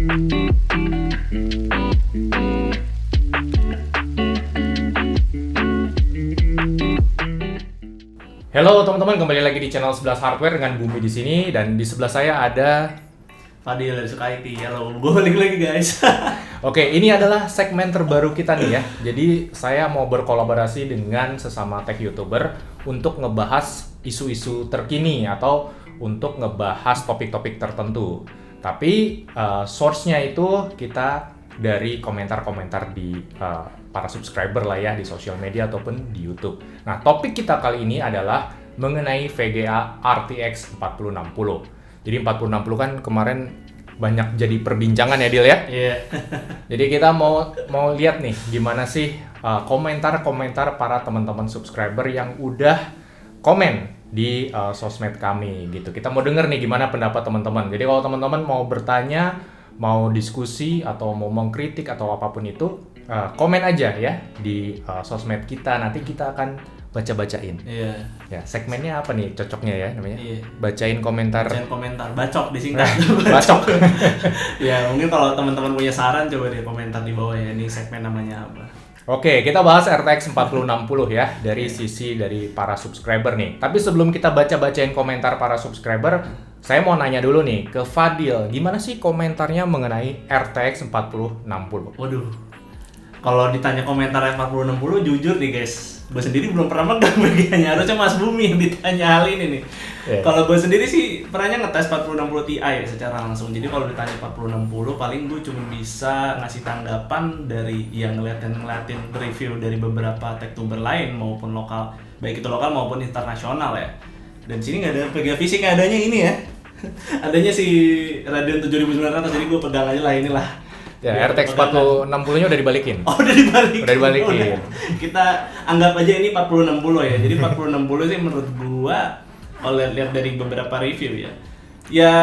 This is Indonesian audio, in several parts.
Halo teman-teman, kembali lagi di channel 11 Hardware dengan Bumi di sini, dan di sebelah saya ada Fadil dari Suka IT. Halo, gue balik lagi guys. Oke, ini adalah segmen terbaru kita nih ya. Jadi saya mau berkolaborasi dengan sesama tech YouTuber untuk ngebahas isu-isu terkini atau untuk ngebahas topik-topik tertentu. Tapi source-nya itu kita dari komentar-komentar di para subscriber lah ya, di sosial media ataupun di YouTube. Nah, topik kita kali ini adalah mengenai VGA RTX 4060. Jadi 4060 kan kemarin banyak jadi perbincangan ya, Dil ya? Iya. Jadi kita mau lihat nih gimana sih komentar-komentar para teman-teman subscriber yang udah komen di sosmed kami gitu. Kita mau denger nih gimana pendapat teman-teman. Jadi kalau teman-teman mau bertanya, mau diskusi atau mau mengkritik atau apapun itu, komen aja ya di sosmed kita. Nanti kita akan baca-bacain. Iya. Ya, segmennya apa nih cocoknya ya namanya? Iya. Bacain komentar. Bacain komentar, bacok disingkat. Bacok. Ya, mungkin kalau teman-teman punya saran coba deh komentar di bawah ya. Ini segmen namanya apa? Oke, kita bahas RTX 4060 ya dari sisi dari para subscriber nih. Tapi sebelum kita baca-bacain komentar para subscriber, saya mau nanya dulu nih ke Fadil, gimana sih komentarnya mengenai RTX 4060? Waduh. Kalau ditanya komentar 4060 jujur nih guys, gue sendiri belum pernah megang bagiannya. Harusnya Mas Bumi yang ditanya hal ini nih. Yeah. Kalau gue sendiri sih pernahnya ngetes 4060 Ti ya secara langsung. Jadi kalau ditanya 4060 paling gue cuma bisa ngasih tanggapan dari yang ngeliatin review dari beberapa tech-tuber lain maupun lokal, baik itu lokal maupun internasional ya. Dan sini nggak ada VGA fisik, adanya ini ya. Adanya si Radeon 7900, jadi gue pegang aja lah inilah. Ya, RTX 4060-nya udah dibalikin. Oh, udah dibalikin. Udah dibalikin. Kita anggap aja ini 4060 ya. Jadi 4060 sih menurut gua kalau lihat dari beberapa review ya. Ya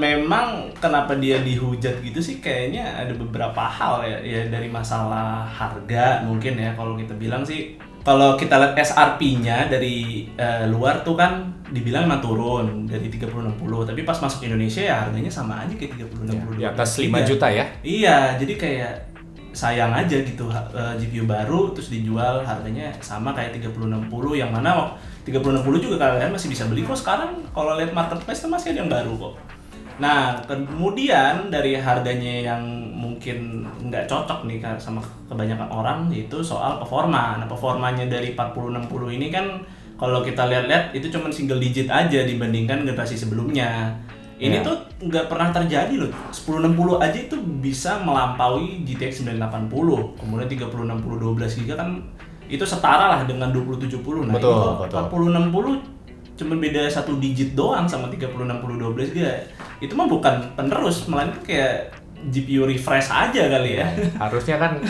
memang kenapa dia dihujat gitu sih, kayaknya ada beberapa hal ya. Ya dari masalah harga mungkin ya, kalau kita bilang sih. Kalau kita lihat SRP-nya dari luar tuh kan dibilang mah turun dari 3060, tapi pas masuk Indonesia ya harganya sama aja kayak 3060. Di atas 5 juta ya? Iya, jadi kayak sayang aja gitu, GPU baru terus dijual harganya sama kayak 3060, yang mana 3060 juga kalian masih bisa beli kok sekarang. Kalau lihat marketplace masih ada yang baru kok. Nah, kemudian dari harganya yang mungkin nggak cocok nih sama kebanyakan orang, yaitu soal performa. Nah, performanya dari 4060 ini kan kalau kita lihat-lihat itu cuma single digit aja dibandingkan generasi sebelumnya. Ini tuh nggak pernah terjadi loh. 1060 aja itu bisa melampaui GTX 980. Kemudian 3060 12GB kan itu setara lah dengan 2070. Nah, betul, itu betul. 4060 cuma beda 1 digit doang sama 3060 12GB. Itu mah bukan penerus, melainkan kayak GPU refresh aja kali ya. Harusnya kan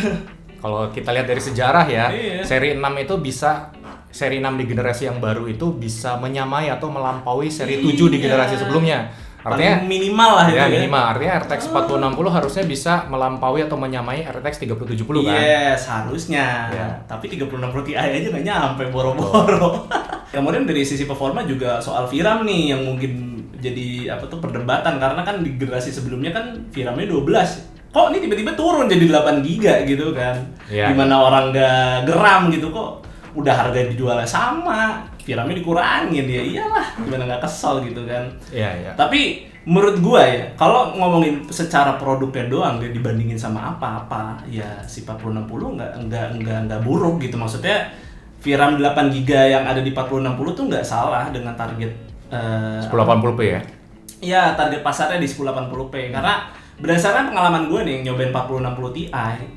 kalau kita lihat dari sejarah ya, seri 6 itu bisa, seri 6 di generasi yang baru itu bisa menyamai atau melampaui seri 7 di generasi sebelumnya. Artinya paling minimal lah ya, itu minimal. Artinya RTX 4060 harusnya bisa melampaui atau menyamai RTX 3070 kan? Yes, harusnya. Tapi 3060 Ti aja nggak nyampe, boro-boro. Kemudian dari sisi performa juga soal VRAM nih yang mungkin jadi perdebatan, karena kan di generasi sebelumnya kan VRAM-nya 12. Kok ini tiba-tiba turun jadi 8GB gitu kan? Gimana orang nggak geram gitu, kok udah harga dijualnya sama, VRAM-nya dikurangin, ya iyalah, gimana nggak kesel gitu kan. Iya. Tapi menurut gua ya, kalau ngomongin secara produknya doang dia dibandingin sama apa-apa, ya si 4060 nggak buruk gitu. Maksudnya VRAM 8GB yang ada di 4060 tuh nggak salah dengan target 1080p ya? Iya, target pasarnya di 1080p. Karena berdasarkan pengalaman gue nih nyobain 4060 Ti,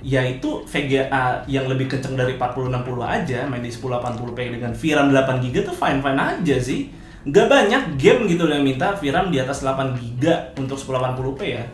yaitu VGA yang lebih kenceng dari 4060 aja main di 1080p dengan VRAM 8GB tuh fine-fine aja sih. Nggak banyak game gitu yang minta VRAM di atas 8GB untuk 1080p ya.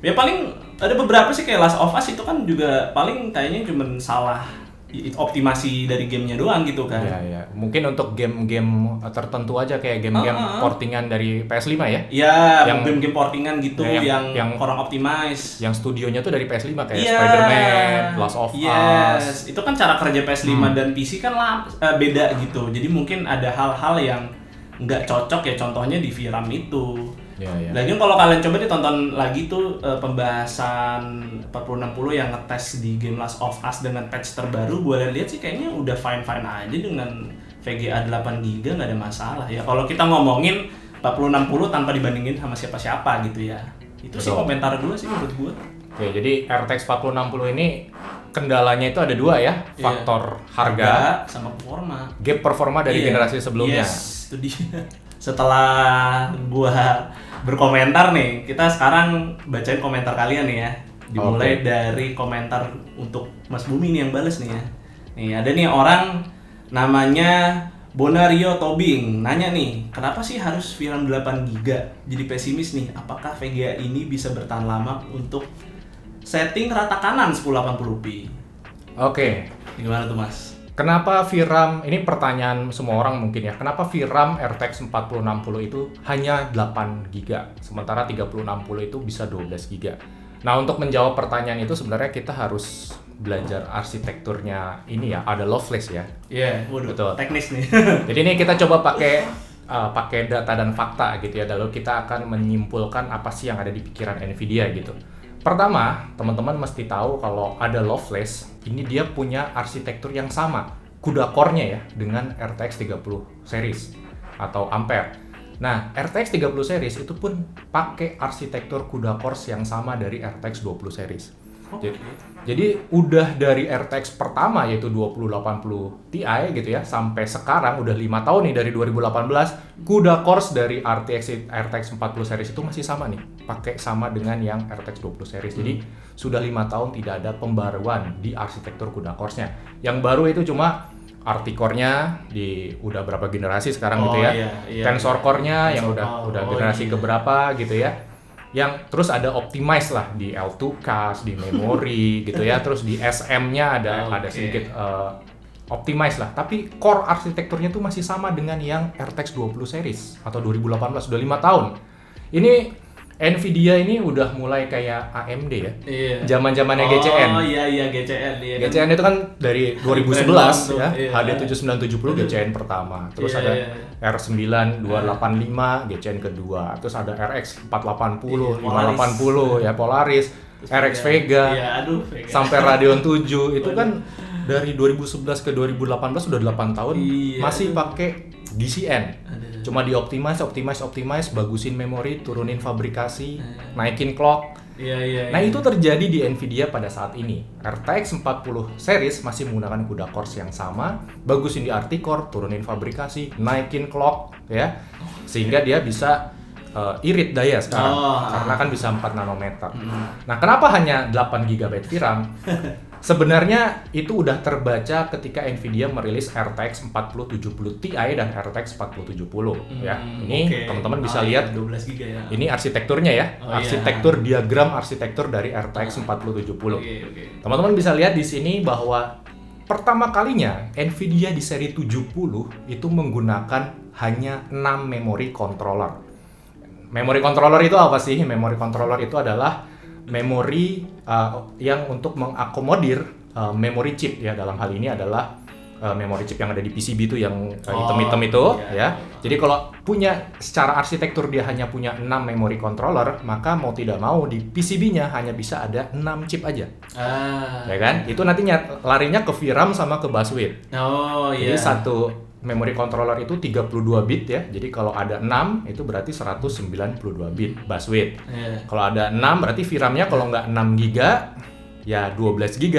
Ya paling ada beberapa sih kayak Last of Us itu kan juga paling kayaknya cuma salah optimasi dari gamenya doang gitu kan. Iya. Mungkin untuk game-game tertentu aja kayak game-game portingan dari PS5 ya? Iya, yang game-game portingan gitu yang kurang optimize. Yang studionya tuh dari PS5 kayak Spider-Man, Last of Us. Itu kan cara kerja PS5 dan PC kan beda gitu. Jadi mungkin ada hal-hal yang nggak cocok ya, contohnya di VRAM itu. Ya. Lagi kalau kalian coba ditonton lagi tuh pembahasan 4060 yang ngetes di game Last of Us dengan patch terbaru, gue lihat sih kayaknya udah fine aja dengan VGA 8GB, nggak ada masalah ya. Kalau kita ngomongin 4060 tanpa dibandingin sama siapa-siapa gitu ya. Itu sih komentar gue sih menurut gue. Oke, jadi RTX 4060 ini kendalanya itu ada dua ya, faktor harga sama performa. Gap performa dari generasi sebelumnya. Yes, itu dia. Setelah gua berkomentar nih, kita sekarang bacain komentar kalian nih ya. Dimulai dari komentar untuk Mas Bumi nih yang bales nih ya. Nih ada nih orang namanya Bonario Tobing nanya nih, kenapa sih harus VRAM 8GB? Jadi pesimis nih, apakah VGA ini bisa bertahan lama untuk setting rata kanan 1080p? Oke. Gimana tuh Mas? Kenapa VRAM, ini pertanyaan semua orang mungkin ya, kenapa VRAM RTX 4060 itu hanya 8GB, sementara 3060 itu bisa 12GB? Nah, untuk menjawab pertanyaan itu sebenarnya kita harus belajar arsitekturnya ini ya, ada Lovelace ya. Iya, waduh, betul. Teknis nih. Jadi ini kita coba pakai data dan fakta gitu ya, lalu kita akan menyimpulkan apa sih yang ada di pikiran Nvidia gitu. Pertama, teman-teman mesti tahu kalau ada Lovelace, ini dia punya arsitektur yang sama, CUDA core-nya ya, dengan RTX 30 series atau Ampere. Nah, RTX 30 series itu pun pakai arsitektur CUDA core yang sama dari RTX 20 series. Jadi udah dari RTX pertama yaitu 2080 Ti gitu ya, sampai sekarang udah 5 tahun nih dari 2018, CUDA cores dari RTX 40 series itu masih sama nih, pakai sama dengan yang RTX 20 series. Jadi sudah 5 tahun tidak ada pembaruan di arsitektur CUDA cores-nya. Yang baru itu cuma RT core-nya di udah berapa generasi sekarang gitu ya. Tensor core-nya yang udah generasi keberapa gitu ya. Yang terus ada optimize lah di L2 cache, di memori gitu ya, terus di SM-nya ada sedikit optimize lah, tapi core arsitekturnya tuh masih sama dengan yang RTX 20 series atau 2018, sudah 5 tahun. Ini Nvidia ini udah mulai kayak AMD ya, zaman-zamannya GCN. Oh iya GCN. Iya, GCN itu kan dari 2011 ya, HD 7970 GCN pertama, terus ada R9 285 GCN kedua, terus ada RX 480, 580 ya Polaris, RX Vega, sampai Radeon 7 itu kan dari 2011 ke 2018 sudah 8 tahun masih pakai GCN. Cuma optimize, bagusin memori, turunin fabrikasi, naikin clock. Nah, itu terjadi di Nvidia pada saat ini. RTX 40 series masih menggunakan CUDA cores yang sama, bagusin di RT core, turunin fabrikasi, naikin clock ya. Sehingga dia bisa irit daya sekarang karena kan bisa 4 nanometer. Nah, kenapa hanya 8 GB VRAM? Sebenarnya itu udah terbaca ketika Nvidia merilis RTX 4070 Ti dan RTX 4070 ya. Ini teman-teman bisa lihat 12 GB ya. Ini arsitekturnya ya. Diagram arsitektur dari RTX 4070. Teman-teman bisa lihat di sini bahwa pertama kalinya Nvidia di seri 70 itu menggunakan hanya 6 memory controller. Memory controller itu apa sih? Memory controller itu adalah memori yang untuk mengakomodir memory chip ya, dalam hal ini adalah memory chip yang ada di PCB itu yang hitam-hitam itu ya. Jadi kalau punya secara arsitektur dia hanya punya 6 memory controller, maka mau tidak mau di PCB-nya hanya bisa ada 6 chip aja. Ya kan? Itu nantinya larinya ke VRAM sama ke buswidth. Jadi satu memory controller itu 32 bit ya. Jadi kalau ada 6 itu berarti 192 bit buswidth. Kalau ada 6 berarti VRAM-nya kalau nggak 6 GB ya 12 GB.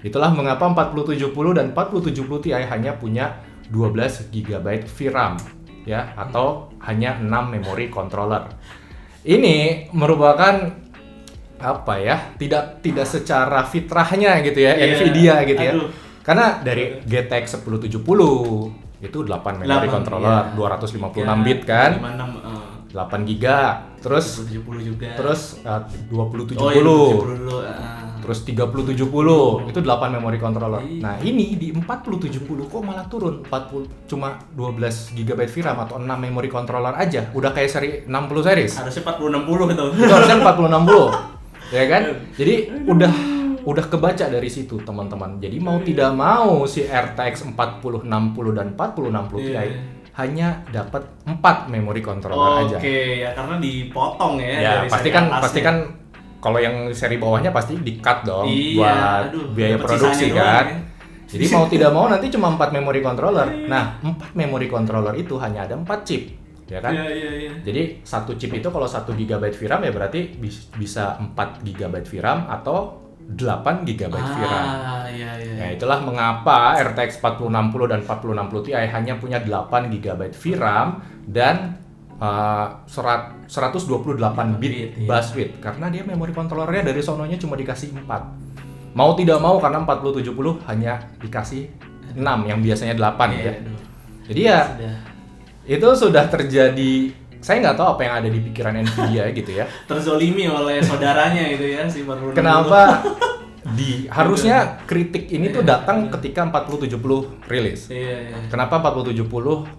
Itulah mengapa 4070 dan 4070 Ti hanya punya 12 GB VRAM ya, atau hanya 6 memory controller. Ini merupakan apa ya? Tidak secara fitrahnya gitu ya, Nvidia gitu ya. Karena dari GTX 1070 itu 8 memory controller, 256 bit kan, 8 GB, terus 70 juga, terus 2070, terus 3070 itu 8 memory controller. Nah ini di 4070 kok malah turun 40, cuma 12 GB VRAM atau 6 memory controller aja, udah kayak seri 60 series. Harusnya 4060 itu. Itu harusnya 4060, ya kan? Jadi udah kebaca dari situ teman-teman. Jadi mau tidak mau si RTX 4060 dan 4060 Ti hanya dapat 4 memori controller aja. Oke, ya karena dipotong ya. Ya, dari pasti seri kan atasnya. kalau yang seri bawahnya pasti di-cut dong Iya, buat aduh, biaya dapet produksi sisanya kan. doang ya. Jadi mau tidak mau nanti cuma 4 memori controller. Nah, 4 memori controller itu hanya ada 4 chip, ya kan? Iya. Jadi satu chip itu kalau 1 GB VRAM ya berarti bisa 4 GB VRAM atau 8 GB VRAM. Iya. Nah, itulah mengapa RTX 4060 dan 4060 Ti hanya punya 8 GB VRAM dan 128 bit iya. bus width karena dia memori controllernya dari sononya cuma dikasih 4. Mau tidak mau karena 4070 hanya dikasih 6 yang biasanya 8 ya. Aduh. Jadi ya Sudah itu sudah terjadi. Saya nggak tahu apa yang ada di pikiran Nvidia gitu ya. terzolimi oleh saudaranya gitu ya si 4060. Kenapa harusnya kritik ini tuh datang ketika 4070 rilis. Iya. Kenapa 4070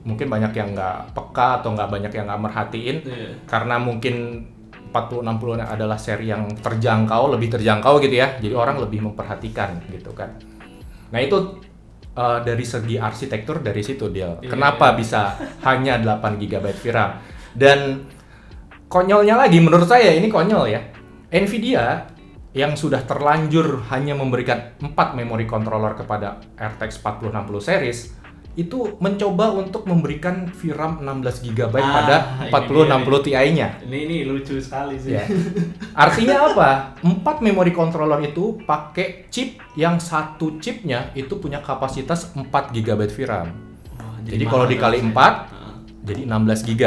mungkin banyak yang nggak peka atau nggak banyak yang nggak merhatiin Iya. karena mungkin 4060 adalah seri yang lebih terjangkau gitu ya. Jadi orang lebih memperhatikan gitu kan. Nah itu dari segi arsitektur dari situ dia. Iya. Kenapa bisa hanya 8 GB VRAM? Dan konyolnya lagi menurut saya ini konyol ya. Nvidia yang sudah terlanjur hanya memberikan 4 memori controller kepada RTX 4060 series itu mencoba untuk memberikan VRAM 16 GB pada 4060 Ti-nya. Ini lucu sekali sih. Ya. Artinya apa? 4 memori controller itu pakai chip yang satu chipnya itu punya kapasitas 4 GB VRAM. Wah, Jadi kalau dikali 4 jadi 16 GB.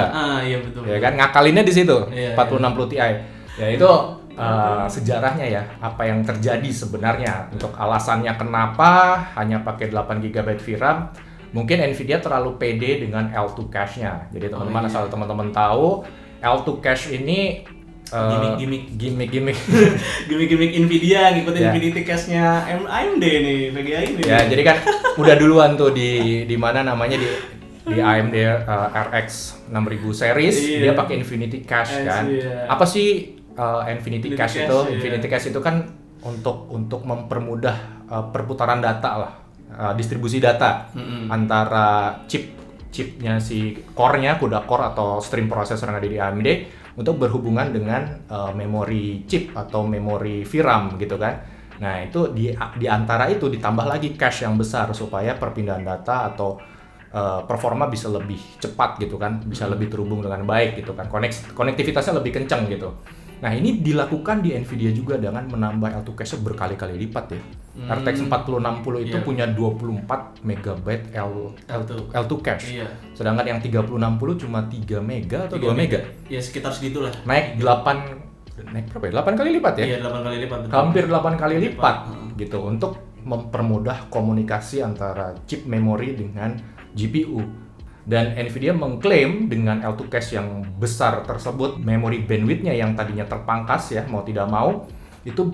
Iya betul. Ya kan ngakalinnya di situ. Iya, 4060 Ti. Ya itu sejarahnya ya, apa yang terjadi sebenarnya untuk alasannya kenapa hanya pakai 8 GB VRAM. Mungkin Nvidia terlalu pede dengan L2 cache-nya. Jadi teman-teman asal teman-teman tahu L2 cache ini gimmick gimmick Nvidia ngikutin Ya. Infinity Cache-nya AMD nih, VGA ini. ya. Jadi kan udah duluan tuh di mana namanya di AMD RX 6000 series Iya. dia pakai Infinity Cache kan. Iya. Apa sih Infinity Cache itu? Cache, Infinity Cache itu kan untuk mempermudah perputaran data lah, distribusi data antara chipnya si core-nya, CUDA core atau stream processor yang ada di AMD untuk berhubungan dengan memori chip atau memori VRAM gitu kan. Nah itu di antara itu ditambah lagi cache yang besar supaya perpindahan data atau performa bisa lebih cepat gitu kan, bisa lebih terhubung dengan baik gitu kan, konektivitasnya lebih kencang gitu. Nah ini dilakukan di Nvidia juga dengan menambah L2 cache berkali-kali lipat ya. RTX 4060 itu punya 24 MB L2 cache. Iya. Sedangkan yang 3060 cuma 3 mega atau 2 mega. Ya sekitar segitulah. Naik berapa ya? 8 kali lipat ya? Iya, 8 kali lipat. Betul. Hampir 8 kali lipat Heeh. gitu untuk mempermudah komunikasi antara chip memori dengan GPU. Dan Nvidia mengklaim dengan L2 cache yang besar tersebut, memori bandwidth-nya yang tadinya terpangkas ya, mau tidak mau, itu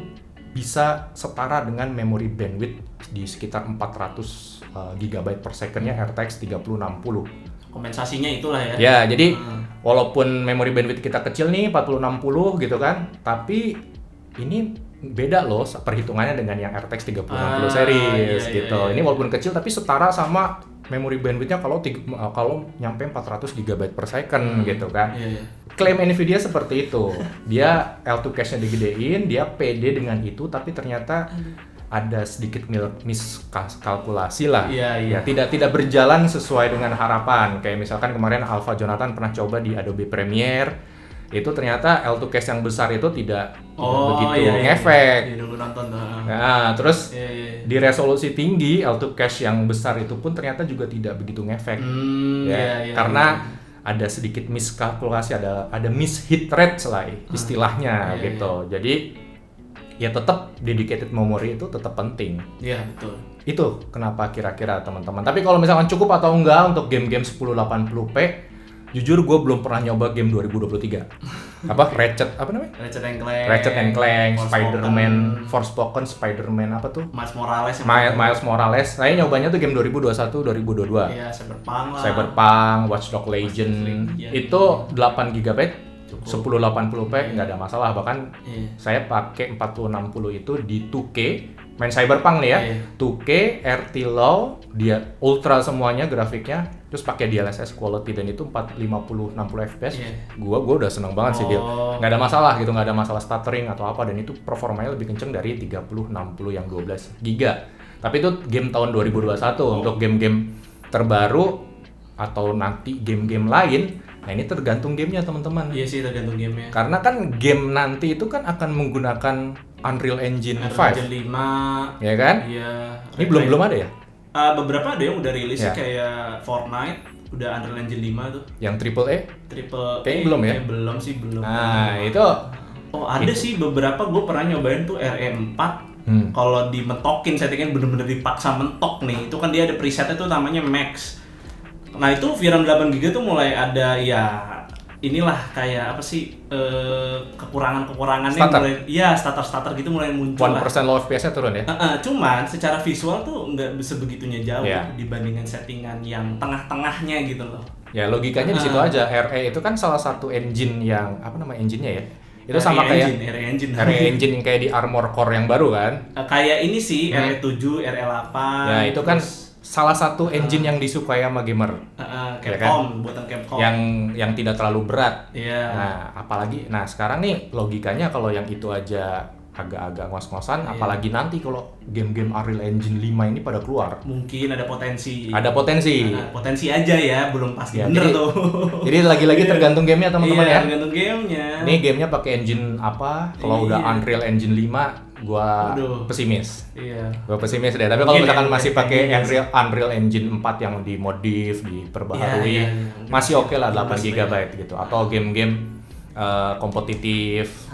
bisa setara dengan memori bandwidth di sekitar 400 GB per second-nya RTX 3060. Kompensasinya itulah ya. Ya, jadi walaupun memori bandwidth kita kecil nih 4060 gitu kan, tapi ini beda loh perhitungannya dengan yang RTX 3060 series iya, gitu. iya. Ini walaupun kecil tapi setara sama memori bandwidth-nya kalau nyampe 400 GB per second gitu kan. Iya. Klaim Nvidia seperti itu. Dia L2 cache-nya digedein, dia pede dengan itu tapi ternyata ada sedikit miskalkulasi lah. Iya. Ya, tidak berjalan sesuai dengan harapan. Kayak misalkan kemarin Alpha Jonathan pernah coba di Adobe Premiere, itu ternyata L2 cache yang besar itu tidak begitu ngefek. Iya, dulu nonton tuh. Nah, terus Iya. di resolusi tinggi L2 cache yang besar itu pun ternyata juga tidak begitu ngefek. Iya. Karena ada sedikit miskalkulasi, ada mishit rate lah istilahnya Iya, gitu. Jadi ya tetap dedicated memory itu tetap penting. Iya, betul. Itu kenapa kira-kira teman-teman. Tapi kalau misalkan cukup atau enggak untuk game-game 1080p, jujur gue belum pernah nyoba game 2023. Ratchet and Clank, Spider-Man, Forspoken, Spider-Man apa tuh? Miles Morales. Saya nyobanya tuh game 2021, 2022. Iya, Cyberpunk lah. Cyberpunk, Watch Dogs Legion. Iya. Itu 8 GB, Cukup. 1080p nggak ada masalah. Bahkan Iya. saya pakai 4060 itu di 2K, main Cyberpunk nih ya. Iya. 2K, RT low, dia ultra semuanya grafiknya, terus pakai DLSS quality dan itu 450 60 fps. Iya. Gua udah seneng banget sih dia. Oh. Nggak ada masalah gitu, nggak ada masalah stuttering atau apa, dan itu performanya lebih kenceng dari 3060 yang 12 giga. Tapi itu game tahun 2021. Untuk game-game terbaru atau nanti game-game lain, nah ini tergantung gamenya teman-teman. Iya sih, tergantung gamenya. Karena kan game nanti itu kan akan menggunakan Unreal Engine 5, Unreal 5, ya kan? iya. Ini belum ada ya? Beberapa ada yang udah rilis Ya. kayak Fortnite, udah Unreal Engine 5 tuh. Yang AAA? Triple Kayaknya belum ya? Belum sih, belum. Nah, itu Oh, ada sih beberapa, gue pernah nyobain tuh RE4. Kalau dimentokin, settingan bener-bener dipaksa mentok nih. Itu kan dia ada presetnya tuh namanya Max. Nah, itu VRAM 8GB tuh mulai ada ya inilah kayak apa sih kekurangannya Stutter. mulai, ya starter gitu mulai muncul 1% lah. low FPS-nya turun ya? Cuman secara visual tuh nggak sebegitunya jauh Iya. dibandingkan settingan yang tengah-tengahnya gitu loh. Ya logikanya di situ aja. RE itu kan salah satu engine yang apa nama engine-nya ya? Itu sama kayak RE Engine. RE engine yang kayak di Armor Core yang baru kan? Kayak ini sih RE7, RE8. Ya itu kan terus, salah satu engine yang disukai sama gamer. Ya Capcom, buatan Capcom. Yang tidak terlalu berat. Iya. Nah, apalagi sekarang nih logikanya kalau yang itu aja agak-agak ngos-ngosan, apalagi nanti kalau game-game Unreal Engine 5 ini pada keluar. Mungkin ada potensi. Ada potensi. Potensi aja ya, belum pasti Ya, bener jadi- tuh. Jadi lagi-lagi tergantung gamenya teman-teman Iya, ya. tergantung gamenya. Ini gamenya pakai engine apa? Kalau udah Iya. Unreal Engine 5, gua Aduh. pesimis. Iya. Gua pesimis deh. Tapi kalau Mungkin misalkan ya, masih mungkin pakai ya. Unreal Engine 4 yang dimodif, diperbaharui, Iya. masih oke lah 8 Masih GB gitu. Atau game-game kompetitif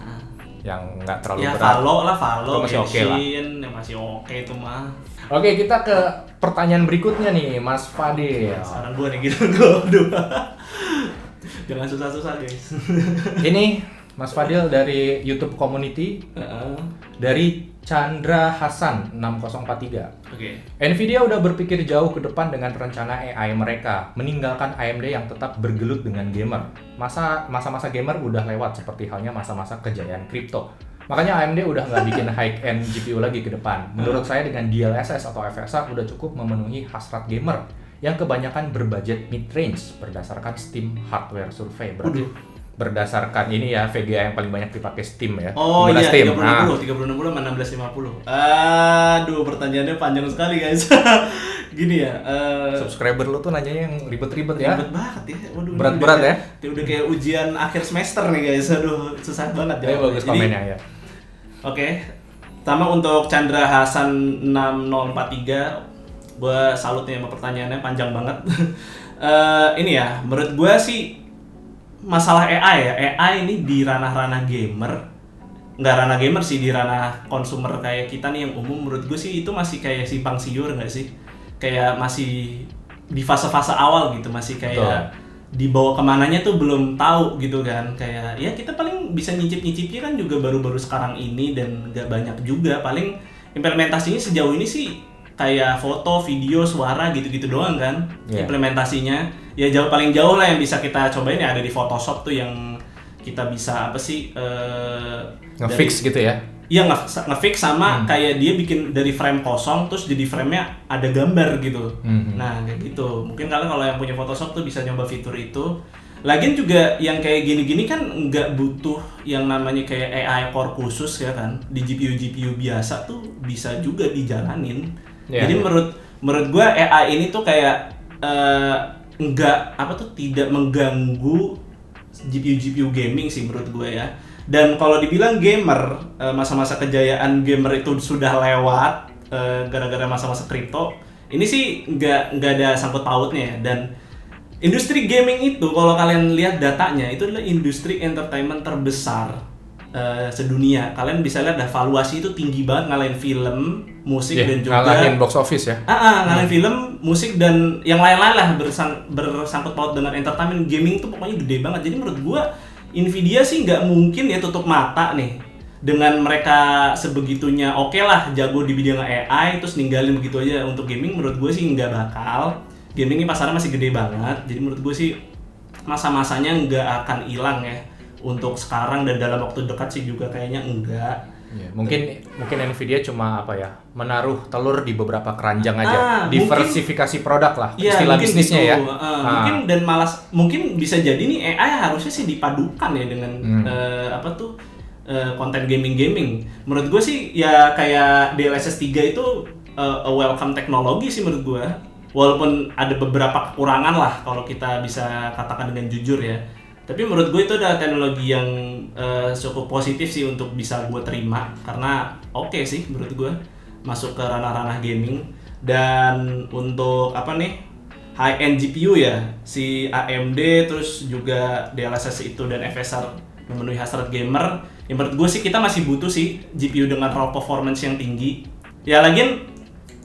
yang nggak terlalu Ya berat. Valo, Itu masih oke lah. Genshin, yang masih oke itu mah. Oke, kita ke pertanyaan berikutnya nih, Mas Fadil. Sekarang gua nih gitu, gua. Jangan susah-susah guys. Ini Mas Fadil dari YouTube Community, dari Chandra Hasan 6043. Oke. Nvidia udah berpikir jauh ke depan dengan rencana AI mereka, meninggalkan AMD yang tetap bergelut dengan gamer. Masa-masa gamer udah lewat, seperti halnya masa-masa kejayaan kripto. Makanya AMD udah nggak bikin high-end GPU lagi ke depan. Menurut saya dengan DLSS atau FSR udah cukup memenuhi hasrat gamer yang kebanyakan berbudget mid-range berdasarkan Steam Hardware Survey. Berarti berdasarkan ini ya, VGA yang paling banyak dipakai Steam ya. Oh pengguna iya, Steam. 3060 sama 1650. Aduh, pertanyaannya panjang sekali guys. Gini ya, Subscriber lu tuh nanyanya yang ribet-ribet ya. ribet banget ya. Waduh, ini Berat-berat udah ya. kayak- Udah kayak ujian akhir semester nih guys. Aduh, susah banget Tapi bagus Jadi, komennya ya. Oke. Pertama untuk Chandra Hasan 6043, gua salut nih sama pertanyaannya, panjang banget. Ini ya, menurut gua sih masalah AI ya, AI ini di ranah-ranah gamer, nggak ranah gamer sih, di ranah konsumer kayak kita nih yang umum, menurut gue sih itu masih kayak simpang siur nggak sih? Kayak masih di fase-fase awal gitu, masih kayak dibawa kemananya tuh belum tahu gitu kan. Kayak ya kita paling bisa nyicip-nyicipnya kan juga baru-baru sekarang ini dan nggak banyak juga, paling implementasinya sejauh ini sih kayak foto, video, suara gitu-gitu doang kan implementasinya. Ya paling jauh lah yang bisa kita cobain ya ada di Photoshop tuh, yang kita bisa apa sih Nge-fix gitu ya. Iya, nge-fix sama kayak dia bikin dari frame kosong terus jadi frame-nya ada gambar gitu. Nah, kayak gitu. Mungkin kalian kalau yang punya Photoshop tuh bisa nyoba fitur itu. Lagian juga yang kayak gini-gini kan nggak butuh yang namanya kayak AI core khusus ya kan. Di GPU biasa tuh bisa juga dijalanin. Jadi menurut gua AI ini tuh kayak tidak mengganggu GPU gaming sih menurut gue ya. Dan kalau dibilang gamer, masa-masa kejayaan gamer itu sudah lewat gara-gara masa-masa kripto. Ini sih nggak ada sangkut pautnya ya. Dan industri gaming itu kalau kalian lihat datanya itu adalah industri entertainment terbesar sedunia. Kalian bisa lihat valuasi itu tinggi banget, ngalahin film, musik dan juga ngalahin box office ya. ngalahin film, musik dan yang lain-lain lah bersangkut paut dengan entertainment. Gaming tuh pokoknya gede banget. Jadi menurut gua Nvidia sih nggak mungkin ya tutup mata nih dengan mereka sebegitunya oke lah jago di bidang AI terus ninggalin begitu aja untuk gaming. Menurut gue sih nggak bakal. Gaming ini pasarnya masih gede banget, jadi menurut gue sih masa-masanya nggak akan hilang ya untuk sekarang dan dalam waktu dekat sih juga kayaknya enggak. Ya, mungkin Nvidia cuma apa ya, menaruh telur di beberapa keranjang aja, diversifikasi produk lah, istilah bisnisnya gitu. ya. Mungkin dan mungkin bisa jadi nih AI harusnya sih dipadukan ya dengan konten gaming. Menurut gue sih ya kayak DLSS 3 itu a welcome teknologi sih menurut gue. Walaupun ada beberapa kekurangan lah kalau kita bisa katakan dengan jujur ya. Tapi menurut gue itu adalah teknologi yang cukup positif sih untuk bisa gue terima, karena oke sih menurut gue masuk ke ranah-ranah gaming. Dan untuk high end GPU ya, si AMD terus juga DLSS itu dan FSR memenuhi hasrat gamer. Ya menurut gue sih kita masih butuh sih GPU dengan raw performance yang tinggi. Ya lagian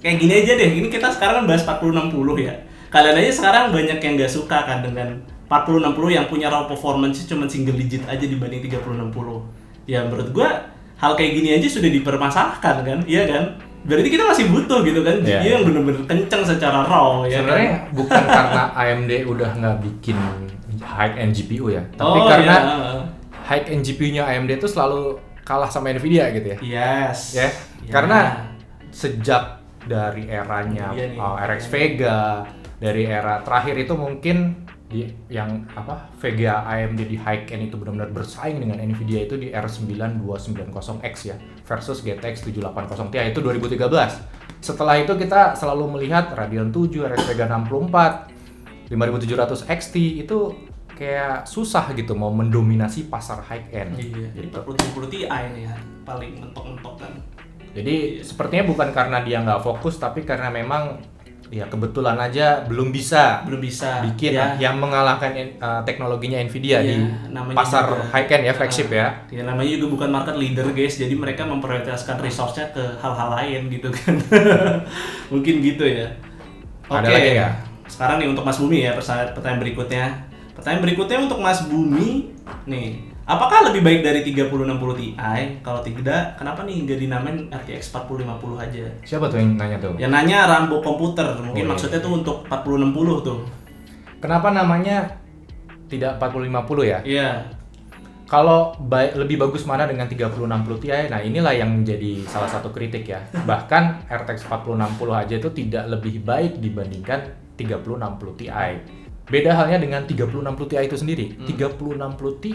kayak gini aja deh, ini kita sekarang kan bahas 4060 ya. Kalian aja sekarang banyak yang nggak suka kan dengan 4060 yang punya raw performance cuma single digit aja dibanding 3060. Ya menurut gua hal kayak gini aja sudah dipermasalahkan kan, iya kan? Berarti kita masih butuh gitu kan, GPU yang benar-benar kencang secara raw ya. Sebenarnya kan? bukan karena AMD udah nggak bikin high end GPU ya, tapi karena high end GPU-nya AMD itu selalu kalah sama Nvidia gitu ya. Yes. Ya. Karena sejak dari eranya RX Vega, dari era terakhir itu mungkin yang Vega AMD di high end itu benar-benar bersaing dengan Nvidia itu di R9290X ya versus GTX 780 Ti itu 2013. Setelah itu kita selalu melihat Radeon 7, RX Vega 64, 5700 XT itu kayak susah gitu mau mendominasi pasar high end. Iya, gitu. 4070 Ti ini ya paling mentok-mentok kan. Jadi sepertinya bukan karena dia nggak fokus, tapi karena memang ya kebetulan aja belum bisa bikin yang mengalahkan teknologinya Nvidia di pasar juga, high end ya, flagship ya. Ya namanya juga bukan market leader guys, jadi mereka memprioritaskan resource-nya ke hal-hal lain gitu kan. Mungkin gitu ya. Ada lagi nggak? Sekarang nih untuk Mas Bumi ya, pertanyaan berikutnya. Pertanyaan berikutnya untuk Mas Bumi nih. Apakah lebih baik dari 3060 Ti? Kalau tidak, kenapa nih nggak dinamain RTX 4050 aja? Siapa tuh yang nanya tuh? Yang nanya Rambo komputer, mungkin maksudnya tuh untuk 4060 tuh. Kenapa namanya tidak 4050 ya? Iya. Kalau lebih bagus mana dengan 3060 Ti? Nah inilah yang menjadi salah satu kritik ya. Bahkan RTX 4060 aja itu tidak lebih baik dibandingkan 3060 Ti. Beda halnya dengan 3060 Ti itu sendiri. 3060 Ti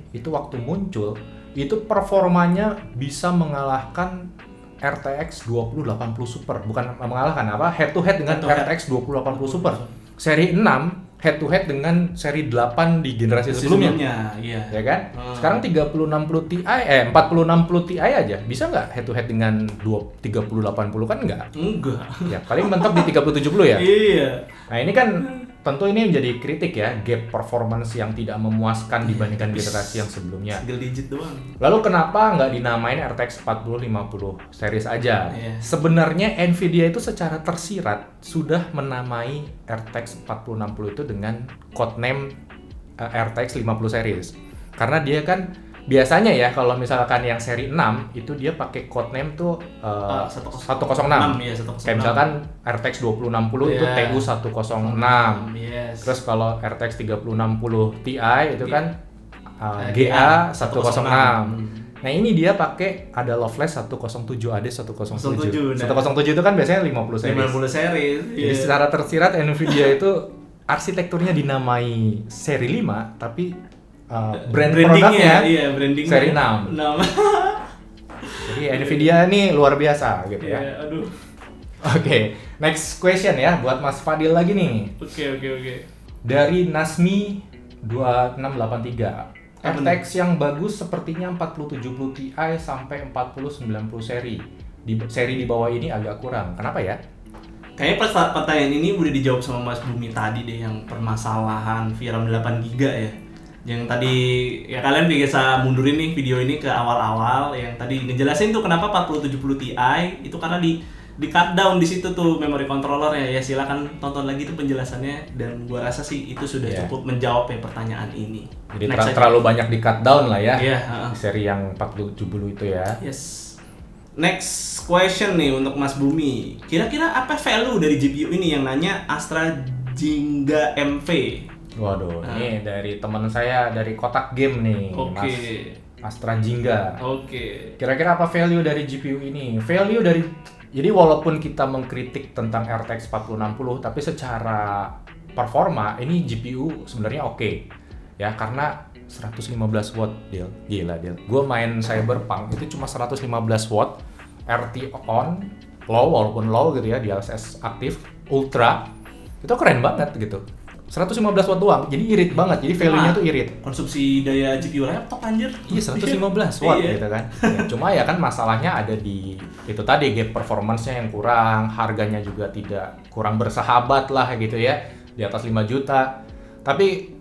itu waktu muncul itu performanya bisa mengalahkan RTX 2080 Super. Bukan mengalahkan head to head dengan RTX 2080 Super. Seri 6 head to head dengan seri 8 di generasi sebelumnya. Iya. Ya kan? Sekarang 3060 Ti 4060 Ti aja bisa nggak head to head dengan 3080 kan enggak? Enggak. Ya paling mentok di 3070 ya. Iya. Nah ini kan tentu ini menjadi kritik ya, gap performance yang tidak memuaskan dibandingkan generasi yang sebelumnya. Single digit doang. Lalu kenapa nggak dinamain RTX 4050 series aja? Yeah. Sebenarnya Nvidia itu secara tersirat sudah menamai RTX 4060 itu dengan codename RTX 50 series. Karena dia kan biasanya ya kalau misalkan yang seri 6 itu dia pakai codename tuh 106. Ya, 106. Kayak misalkan RTX 2060 itu TU 106. Yes. Terus kalau RTX 3060 Ti itu kan GA 106. Nah ini dia pakai ada Loveless 107 AD 107. 107 itu kan biasanya 50 series. 50 series. Jadi secara tersirat Nvidia itu arsitekturnya dinamai seri 5 tapi brand produknya seri 6. Jadi Nvidia ini luar biasa gitu ya. Aduh. Oke, next question ya buat Mas Fadil lagi nih. Oke. Dari Nasmi 2683. RTX yang bagus sepertinya 4070 Ti sampai 4090 seri. Seri di bawah ini agak kurang. Kenapa ya? Kayaknya pertanyaan ini udah dijawab sama Mas Bumi tadi deh, yang permasalahan VRAM 8GB ya. Yang tadi ya kalian bisa mundurin nih video ini ke awal-awal yang tadi ngejelasin tuh kenapa 4070 Ti itu karena di cut down di situ tuh memori controllernya. Ya silakan tonton lagi tuh penjelasannya, dan gua rasa sih itu sudah cukup menjawab ya pertanyaan ini. Jadi terlalu banyak di cut down lah ya. Di seri yang 4070 itu ya. Yes. Next question nih untuk Mas Bumi. Kira-kira apa value dari GPU ini? Yang nanya Astra Jingga MV. Waduh, ini dari teman saya dari Kotak Game nih, Oke. Mas Astra Zynga. Oke. Kira-kira apa value dari GPU ini? Jadi walaupun kita mengkritik tentang RTX 4060, tapi secara performa ini GPU sebenarnya oke. Ya, karena 115 watt, gila. Gue main Cyberpunk itu cuma 115 watt, RT on, low walaupun low gitu ya, DLSS aktif, ultra, itu keren banget gitu. 115 watt doang, jadi irit banget, jadi value-nya tuh irit. Konsumsi daya GPU laptop anjir. Iya, 115 watt Iya. gitu kan. Ya, cuma ya kan masalahnya ada di itu tadi, gap performance-nya yang kurang, harganya juga tidak kurang bersahabat lah gitu ya, di atas 5 juta. Tapi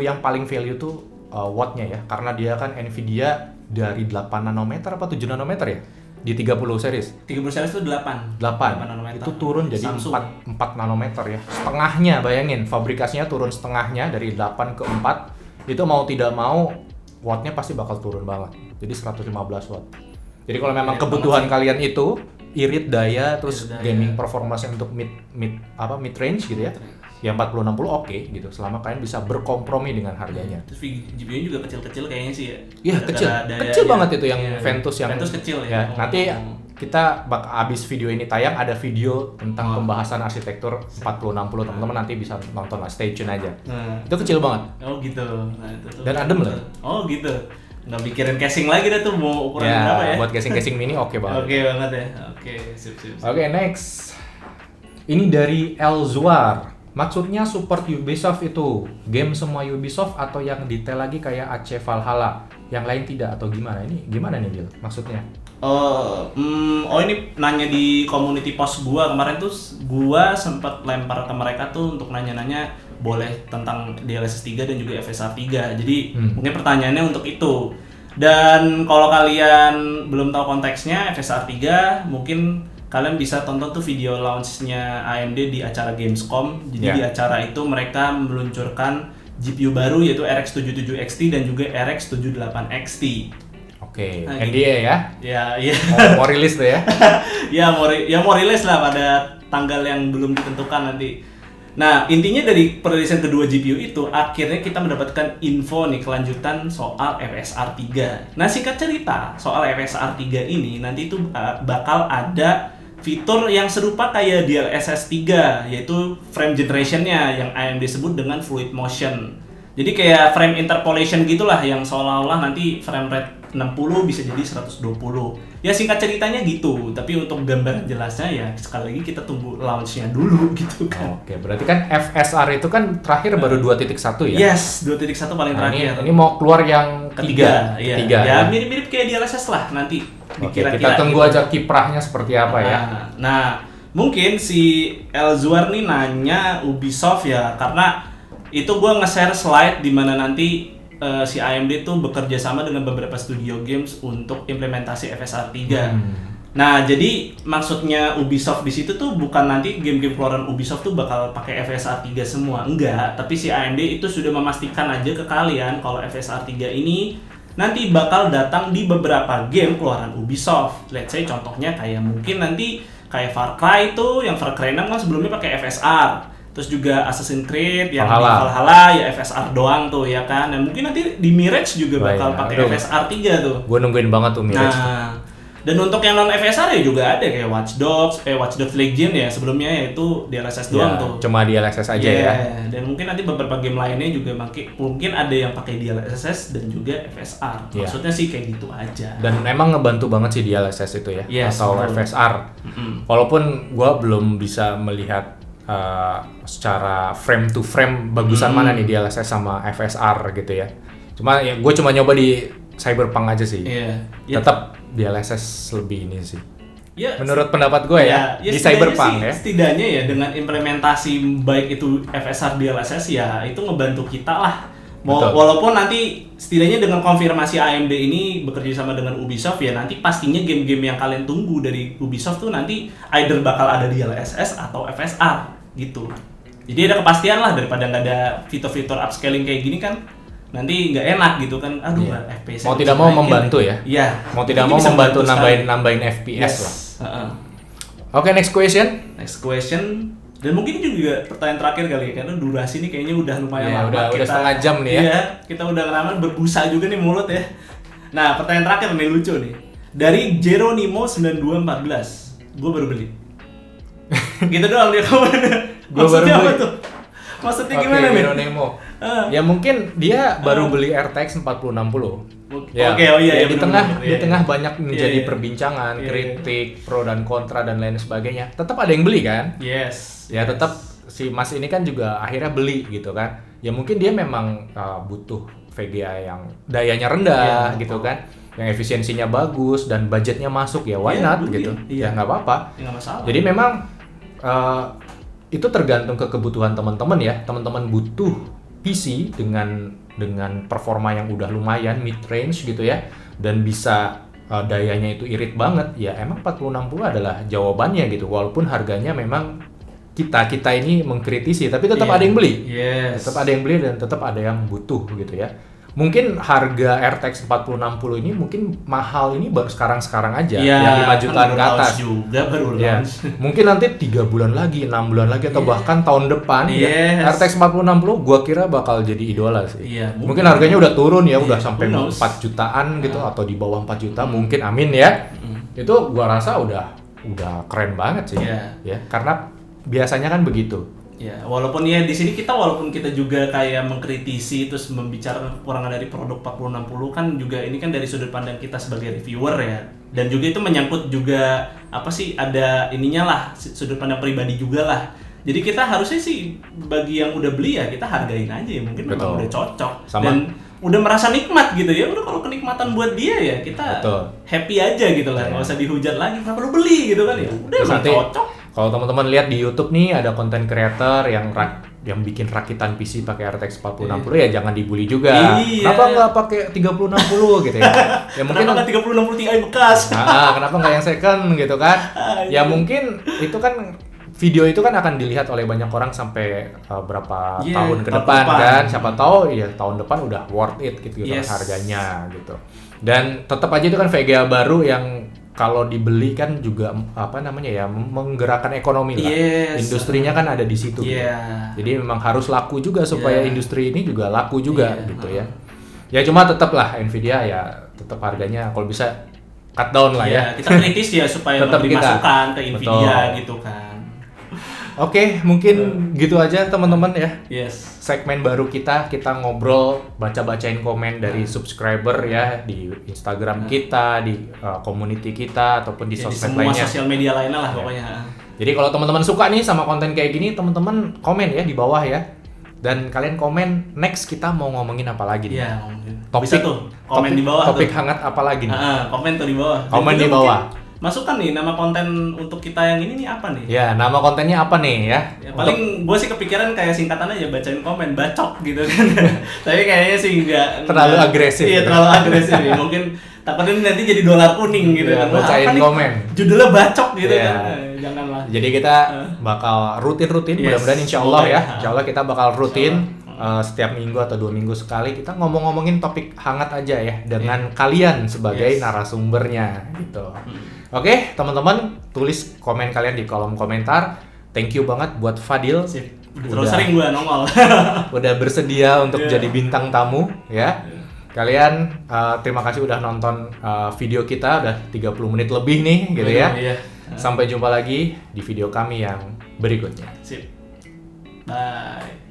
yang paling value tuh watt-nya ya, karena dia kan Nvidia dari 8 nanometer apa 7 nanometer ya? Di 30 series. 30 series itu 8 nanometer. Itu turun jadi Samsung. 4 nanometer ya. Setengahnya, bayangin, fabrikasinya turun setengahnya dari 8 ke 4. Itu mau tidak mau wattnya pasti bakal turun banget. Jadi 115 watt. Jadi kalau memang kebutuhan kalian itu irit daya, terus gaming performance untuk mid range gitu ya. Ya 4060 oke gitu, selama kalian bisa berkompromi dengan harganya. Terus GPU-nya juga kecil-kecil kayaknya sih ya. Iya, kecil banget itu yang Ventus yang Ventus kecil ya. Nanti kita abis video ini tayang ada video tentang pembahasan arsitektur 4060, teman-teman nanti bisa nonton lah, stay tune aja. Itu kecil banget. Oh gitu. Nah, itu Dan adem lah. Oh gitu. Nggak mikirin casing lagi dah tuh mau ukuran berapa ya? Buat casing mini oke banget. Oke banget ya. Oke, sip. Oke, next. Ini dari Elzuar. Maksudnya support Ubisoft itu game semua Ubisoft atau yang detail lagi kayak AC Valhalla, yang lain tidak atau gimana? Ini gimana nih Bill? Maksudnya? Ini nanya di community post gua kemarin tuh, gua sempat lempar ke mereka tuh untuk nanya-nanya boleh tentang DLSS 3 dan juga FSR 3. Jadi mungkin pertanyaannya untuk itu. Dan kalau kalian belum tahu konteksnya FSR 3, mungkin kalian bisa tonton tuh video launch-nya AMD di acara Gamescom. Jadi di acara itu mereka meluncurkan GPU baru yaitu RX 77 XT dan juga RX 78 XT. Oke, NDA ya? Iya. Mau rilis tuh ya? mau rilis lah pada tanggal yang belum ditentukan nanti. Nah, intinya dari perilisan kedua GPU itu, akhirnya kita mendapatkan info nih kelanjutan soal FSR 3. Nah, singkat cerita, soal FSR 3 ini nanti itu bakal ada fitur yang serupa kayak DLSS 3, yaitu frame generation-nya yang AMD sebut dengan fluid motion. Jadi kayak frame interpolation gitulah, yang seolah-olah nanti frame rate 60 bisa jadi 120. Ya singkat ceritanya gitu, tapi untuk gambaran jelasnya ya sekali lagi kita tunggu launch-nya dulu gitu kan. Oke, berarti kan FSR itu kan terakhir baru 2.1 ya? Yes, 2.1 paling terakhir. Ini mau keluar yang ketiga. Ya mirip-mirip kayak DLSS lah nanti. Oke, kita tunggu aja kiprahnya seperti apa ya. Nah, mungkin si Elzuar nih nanya Ubisoft ya, karena itu gue nge-share slide di mana nanti si AMD tuh bekerja sama dengan beberapa studio games untuk implementasi FSR 3. Nah, jadi maksudnya Ubisoft di situ tuh bukan nanti game-game keluaran Ubisoft tuh bakal pakai FSR 3 semua, enggak. Tapi si AMD itu sudah memastikan aja ke kalian kalau FSR 3 ini nanti bakal datang di beberapa game keluaran Ubisoft. Let's say contohnya kayak mungkin nanti kayak Far Cry itu, yang Far Cry 6 kan sebelumnya pakai FSR. Terus juga Assassin's Creed yang di Valhalla ya FSR doang tuh ya kan. Dan mungkin nanti di Mirage juga bakal pakai FSR 3 tuh. Gue nungguin banget tuh Mirage. Nah, dan untuk yang non FSR ya juga ada kayak Watch Dogs Legion ya sebelumnya yaitu DLSS doang tuh. Cuma DLSS aja ya. Dan mungkin nanti beberapa game lainnya juga mungkin ada yang pakai DLSS dan juga FSR. Maksudnya sih kayak gitu aja. Dan emang ngebantu banget sih DLSS itu ya, atau FSR. Walaupun gue belum bisa melihat secara frame to frame bagusan mana nih DLSS sama FSR gitu ya. Cuma gue cuma nyoba di Cyberpunk aja sih. Tetap DLSS lebih ini sih. Menurut pendapat gue ya di Cyberpunk ya. Setidaknya ya dengan implementasi baik itu FSR DLSS ya itu ngebantu kita lah. Walaupun nanti setidaknya dengan konfirmasi AMD ini bekerja sama dengan Ubisoft ya nanti pastinya game-game yang kalian tunggu dari Ubisoft tuh nanti either bakal ada DLSS atau FSR gitu. Jadi ada kepastian lah daripada nggak ada fitur-fitur upscaling kayak gini kan nanti nggak enak gitu kan. FPS mau tidak mau membantu ya. Iya. Mau tidak mau membantu nambahin FPS lah. Oke, next question. Dan mungkin juga pertanyaan terakhir kali ya, karena durasi ini kayaknya udah lumayan lama. Udah setengah jam nih ya. Iya, kita udah lama berbusa juga nih mulut ya. Nah, pertanyaan terakhir nih lucu nih. Dari Jeronimo 9214. Gue baru beli. Gitu doang dia komennya. Gua baru Maksudnya apa beli. tuh? Maksudnya gimana nih? Jeronimo. Ya mungkin dia baru beli RTX 4060. Ya, Oke, oh iya, di bener-bener. tengah banyak menjadi Iya. perbincangan, Iya. kritik, pro dan kontra dan lain sebagainya. Tetap ada yang beli kan? Yes. Ya tetap si Mas ini kan juga akhirnya beli gitu kan. Ya mungkin dia memang butuh VGA yang dayanya rendah Iya. gitu kan. Yang efisiensinya bagus dan budgetnya masuk ya why Iya, not beli. gitu. Iya. Ya nggak apa-apa. Ya, nggak masalah. Jadi memang itu tergantung ke kebutuhan teman-teman ya. Teman-teman butuh PC dengan performa yang udah lumayan mid range gitu ya dan bisa dayanya itu irit banget ya emang 4060 adalah jawabannya gitu walaupun harganya memang kita ini mengkritisi tapi tetap Iya. ada yang beli. Yes. Tetap ada yang beli dan tetap ada yang butuh gitu ya. Mungkin harga RTX 4060 ini mungkin mahal ini baru sekarang aja Iya, yang 5 jutaan kan ke atas. launch juga baru Ya, launch. mungkin nanti 3 bulan lagi, 6 bulan lagi atau bahkan tahun depan Yes. ya. RTX 4060 gua kira bakal jadi idola sih. Iya, mungkin harganya udah turun ya, udah Iya, sampai who knows? 4 jutaan gitu atau di bawah 4 juta mungkin amin ya. Itu gua rasa udah keren banget sih. Iya. Ya, karena biasanya kan begitu. Ya, walaupun ya di sini walaupun kita juga kayak mengkritisi terus membicarakan kekurangan dari produk 4060 kan juga ini kan dari sudut pandang kita sebagai reviewer ya. Dan juga itu menyangkut juga apa sih ada ininya lah sudut pandang pribadi juga lah. Jadi kita harusnya sih bagi yang udah beli ya kita hargain aja ya mungkin memang Betul. udah cocok Sama. dan udah merasa nikmat gitu ya. Udah kalau kenikmatan buat dia ya kita Betul. happy aja gitu lah. Iya. Nggak usah dihujat lagi kenapa lu beli gitu kan ya. Udah Terus emang nanti cocok. kalau teman-teman lihat di YouTube nih ada konten creator yang bikin rakitan PC pakai RTX 4060 ya jangan dibully juga. Iya. Kenapa nggak pakai 3060 gitu ya? Ya mungkin Kenapa nggak 3060 Ti bekas? kenapa nggak yang second gitu kan? Ya iya. mungkin itu kan video itu kan akan dilihat oleh banyak orang sampai berapa Iya, tahun ke tahun depan depan. kan. Siapa tahu ya tahun depan udah worth it gitu Yes. harganya gitu. Dan tetap aja itu kan VGA baru yang kalau dibeli kan juga apa namanya ya menggerakkan ekonomi lah. Yes. Industrinya kan ada di situ. gitu. Iya. Jadi memang harus laku juga supaya Iya. industri ini juga laku juga Iya. gitu ya. Ya cuma tetap lah Nvidia ya tetap harganya kalau bisa cut down lah ya. Iya, kita kritis ya supaya Tetap memberi kita. masukan ke Nvidia Betul. gitu kan. Oke, mungkin gitu aja teman-teman ya. Yes. Segmen baru kita ngobrol, baca-bacain komen dari subscriber ya di Instagram kita, di community kita ataupun di Ya, di sosmed semua lainnya. sosial media lainnya lah pokoknya. Jadi kalau teman-teman suka nih sama konten kayak gini, teman-teman komen ya di bawah ya. Dan kalian komen next kita mau ngomongin apa lagi nih? Iya, mungkin. Topik, Bisa tuh komen di bawah topik tuh. hangat apa lagi nih? Komen tuh di bawah. Dan Komen juga di bawah. mungkin Masukkan nih nama konten untuk kita yang ini nih apa nih? Ya, nama kontennya apa nih ya? Ya, paling gue sih kepikiran kayak singkatan aja bacain komen, bacok gitu kan. Tapi kayaknya sih enggak Terlalu agresif. Iya, terlalu agresif ya. Mungkin takutnya ini nanti jadi dolar kuning gitu Iya, kan. Wah, bacain apa nih? komen. Judulnya bacok gitu Iya. kan. Janganlah. Jadi kita bakal rutin-rutin, Yes, mudah-mudahan insya Allah ya. semoga. Insya Allah kita bakal rutin Insya setiap minggu atau 2 minggu sekali kita ngomongin topik hangat aja ya dengan kalian sebagai Yes. narasumbernya gitu. Oke, teman-teman tulis komen kalian di kolom komentar. Thank you banget buat Fadil. Sip. Terus sering gue nongol. Udah bersedia untuk Iya. jadi bintang tamu ya. Kalian terima kasih udah nonton video kita udah 30 menit lebih nih gitu ya. Iya. Sampai jumpa lagi di video kami yang berikutnya. Sip. Bye.